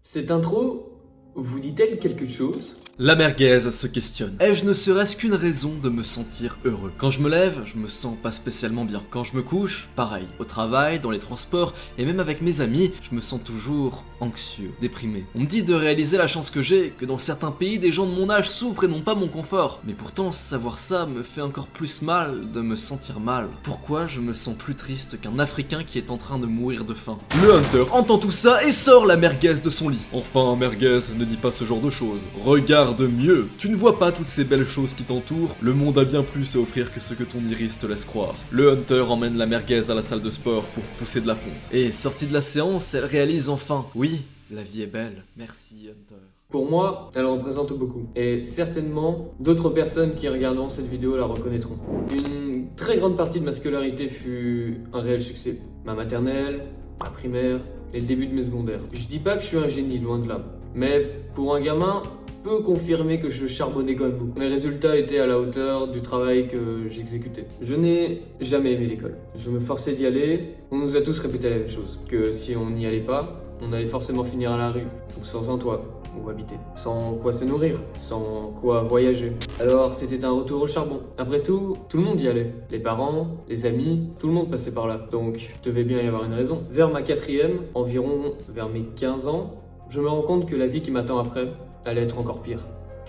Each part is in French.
Cette intro vous dit-elle quelque chose? La merguez se questionne. Ai-je ne serait-ce qu'une raison de me sentir heureux? Quand je me lève, je me sens pas spécialement bien. Quand je me couche, pareil. Au travail, dans les transports, et même avec mes amis, je me sens toujours anxieux, déprimé. On me dit de réaliser la chance que j'ai, que dans certains pays, des gens de mon âge souffrent et n'ont pas mon confort. Mais pourtant, savoir ça me fait encore plus mal de me sentir mal. Pourquoi je me sens plus triste qu'un Africain qui est en train de mourir de faim? Le Hunter entend tout ça et sort la merguez de son lit. Enfin, merguez, ne dis pas ce genre de choses. Regarde mieux. Tu ne vois pas toutes ces belles choses qui t'entourent. Le monde a bien plus à offrir que ce que ton iris te laisse croire. Le Hunter emmène la merguez à la salle de sport pour pousser de la fonte. Et sortie de la séance, elle réalise enfin. Oui, la vie est belle. Merci Hunter. Pour moi, elle représente beaucoup. Et certainement, d'autres personnes qui regarderont cette vidéo la reconnaîtront. Une très grande partie de ma scolarité fut un réel succès. Ma maternelle, ma primaire et le début de mes secondaires. Je dis pas que je suis un génie, loin de là. Mais pour un gamin, peut confirmer que je charbonnais quand même beaucoup. Mes résultats étaient à la hauteur du travail que j'exécutais. Je n'ai jamais aimé l'école. Je me forçais d'y aller. On nous a tous répété la même chose. Que si on n'y allait pas, on allait forcément finir à la rue, ou sans un toit, où habiter. Sans quoi se nourrir, sans quoi voyager. Alors c'était un retour au charbon. Après tout le monde y allait. Les parents, les amis, tout le monde passait par là. Donc il devait bien y avoir une raison. Vers ma quatrième, environ vers mes 15 ans, je me rends compte que la vie qui m'attend après allait être encore pire.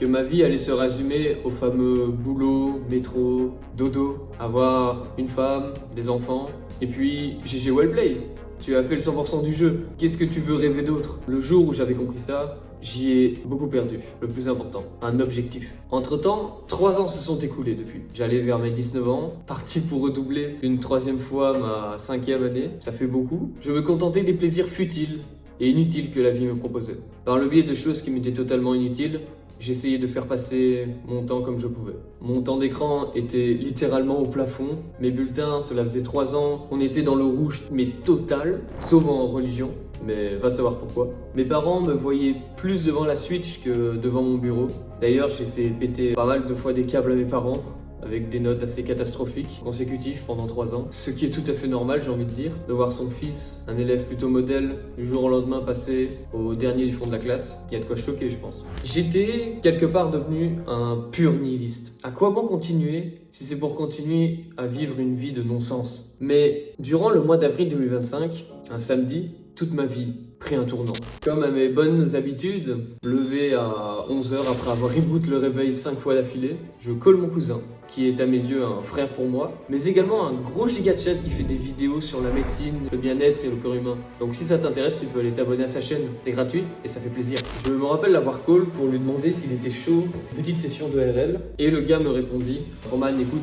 Que ma vie allait se résumer au fameux boulot, métro, dodo, avoir une femme, des enfants, et puis GG Wellplay. Tu as fait le 100% du jeu. Qu'est-ce que tu veux rêver d'autre? Le jour où j'avais compris ça, j'y ai beaucoup perdu. Le plus important, un objectif. Entre-temps, 3 ans se sont écoulés depuis. J'allais vers mes 19 ans, parti pour redoubler une 3e fois ma 5e année. Ça fait beaucoup. Je me contentais des plaisirs futiles et inutiles que la vie me proposait. Par le biais de choses qui m'étaient totalement inutiles, j'essayais de faire passer mon temps comme je pouvais. Mon temps d'écran était littéralement au plafond. Mes bulletins, cela faisait 3 ans, on était dans le rouge mais total, sauf en religion. Mais va savoir pourquoi. Mes parents me voyaient plus devant la Switch que devant mon bureau. D'ailleurs, j'ai fait péter pas mal de fois des câbles à mes parents, avec des notes assez catastrophiques, consécutives pendant 3 ans. Ce qui est tout à fait normal, j'ai envie de dire, de voir son fils, un élève plutôt modèle, du jour au lendemain passer au dernier du fond de la classe. Il y a de quoi choquer, je pense. J'étais quelque part devenu un pur nihiliste. À quoi bon continuer si c'est pour continuer à vivre une vie de non-sens? Mais durant le mois d'avril 2025, un samedi, toute ma vie pris un tournant. Comme à mes bonnes habitudes, lever à 11 h après avoir reboot le réveil 5 fois d'affilée, je colle mon cousin, qui est à mes yeux un frère pour moi, mais également un gros giga chat qui fait des vidéos sur la médecine, le bien-être et le corps humain. Donc si ça t'intéresse, tu peux aller t'abonner à sa chaîne, c'est gratuit et ça fait plaisir. Je me rappelle l'avoir call pour lui demander s'il était chaud, petite session de RL, et le gars me répondit: Roman, écoute,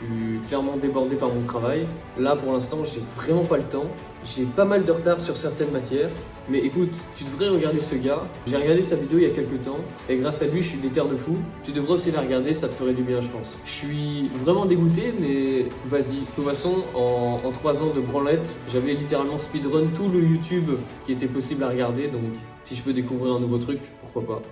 je suis clairement débordé par mon travail. Là, pour l'instant, j'ai vraiment pas le temps. J'ai pas mal de retard sur certaines matières. Mais écoute, tu devrais regarder ce gars. J'ai regardé sa vidéo il y a quelques temps. Et grâce à lui, je suis déter de fou. Tu devrais aussi la regarder, ça te ferait du bien, je pense. Je suis vraiment dégoûté, mais vas-y. De toute façon, en 3 ans de branlette, j'avais littéralement speedrun tout le YouTube qui était possible à regarder. Donc, si je peux découvrir un nouveau truc, pourquoi pas.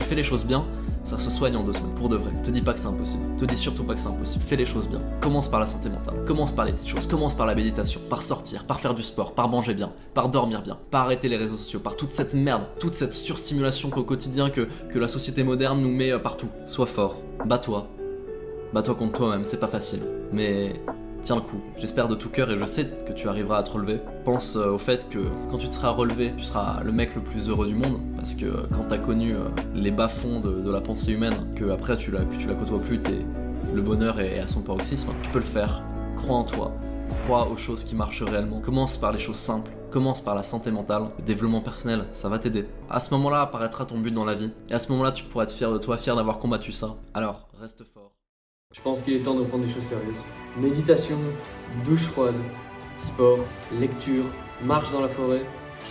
Fais les choses bien, ça se soigne en 2 semaines, pour de vrai. Te dis pas que c'est impossible, te dis surtout pas que c'est impossible, fais les choses bien. Commence par la santé mentale, commence par les petites choses, commence par la méditation, par sortir, par faire du sport, par manger bien, par dormir bien, par arrêter les réseaux sociaux, par toute cette merde, toute cette surstimulation qu'au quotidien que la société moderne nous met partout. Sois fort, bats-toi contre toi-même, c'est pas facile, mais tiens le coup. J'espère de tout cœur et je sais que tu arriveras à te relever. Pense au fait que quand tu te seras relevé, tu seras le mec le plus heureux du monde. Parce que quand t'as connu les bas-fonds de la pensée humaine, que après tu la côtoies plus, le bonheur est à son paroxysme, tu peux le faire. Crois en toi. Crois aux choses qui marchent réellement. Commence par les choses simples. Commence par la santé mentale, le développement personnel, ça va t'aider. À ce moment-là apparaîtra ton but dans la vie. Et à ce moment-là, tu pourras être fier de toi, fier d'avoir combattu ça. Alors, reste fort. Je pense qu'il est temps de prendre des choses sérieuses. Méditation, douche froide, sport, lecture, marche dans la forêt.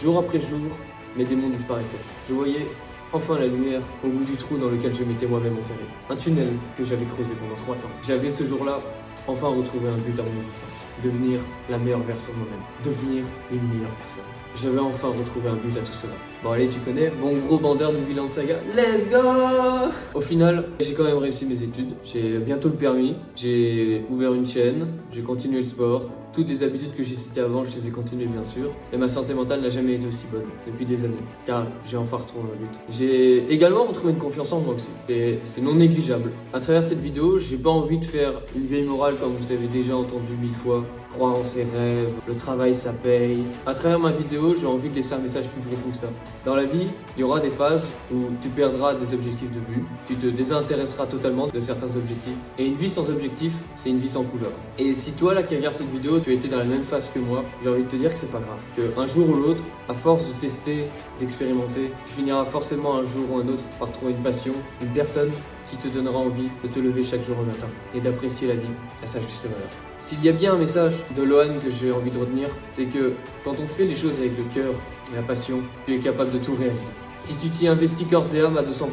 Jour après jour, mes démons disparaissaient. Je voyais enfin la lumière au bout du trou dans lequel je m'étais moi-même enterré. Un tunnel que j'avais creusé pendant 300. J'avais ce jour-là enfin retrouvé un but à mon existence. Devenir la meilleure version de moi-même. Devenir une meilleure personne. J'avais enfin retrouvé un but à tout cela. Bon allez, tu connais, bon gros bandeur de Vinland Saga, let's go! Au final, j'ai quand même réussi mes études, j'ai bientôt le permis, j'ai ouvert une chaîne, j'ai continué le sport, toutes les habitudes que j'ai citées avant, je les ai continuées bien sûr, et ma santé mentale n'a jamais été aussi bonne depuis des années, car j'ai enfin retrouvé un but. J'ai également retrouvé une confiance en moi aussi, et c'est non négligeable. À travers cette vidéo, j'ai pas envie de faire une vieille morale comme vous avez déjà entendu 1000 fois, croire en ses rêves, le travail ça paye. À travers ma vidéo, j'ai envie de laisser un message plus profond que ça. Dans la vie, il y aura des phases où tu perdras des objectifs de vue, tu te désintéresseras totalement de certains objectifs. Et une vie sans objectif, c'est une vie sans couleur. Et si toi là qui regardes cette vidéo, tu as été dans la même phase que moi, j'ai envie de te dire que c'est pas grave. Qu'un jour ou l'autre, à force de tester, d'expérimenter, tu finiras forcément un jour ou un autre par trouver une passion, une personne qui te donnera envie de te lever chaque jour au matin et d'apprécier la vie à sa juste valeur. S'il y a bien un message de Lohan que j'ai envie de retenir, c'est que quand on fait les choses avec le cœur et la passion, tu es capable de tout réaliser. Si tu t'y investis corps et âme à 200%,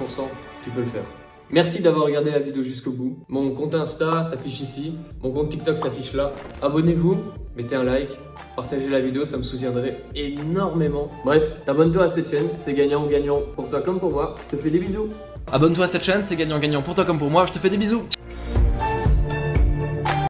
tu peux le faire. Merci d'avoir regardé la vidéo jusqu'au bout. Mon compte Insta s'affiche ici, mon compte TikTok s'affiche là. Abonnez-vous, mettez un like, partagez la vidéo, ça me soutiendrait énormément. Bref, abonne-toi à cette chaîne, c'est gagnant-gagnant pour toi comme pour moi. Je te fais des bisous. Abonne-toi à cette chaîne, c'est gagnant-gagnant pour toi comme pour moi, je te fais des bisous.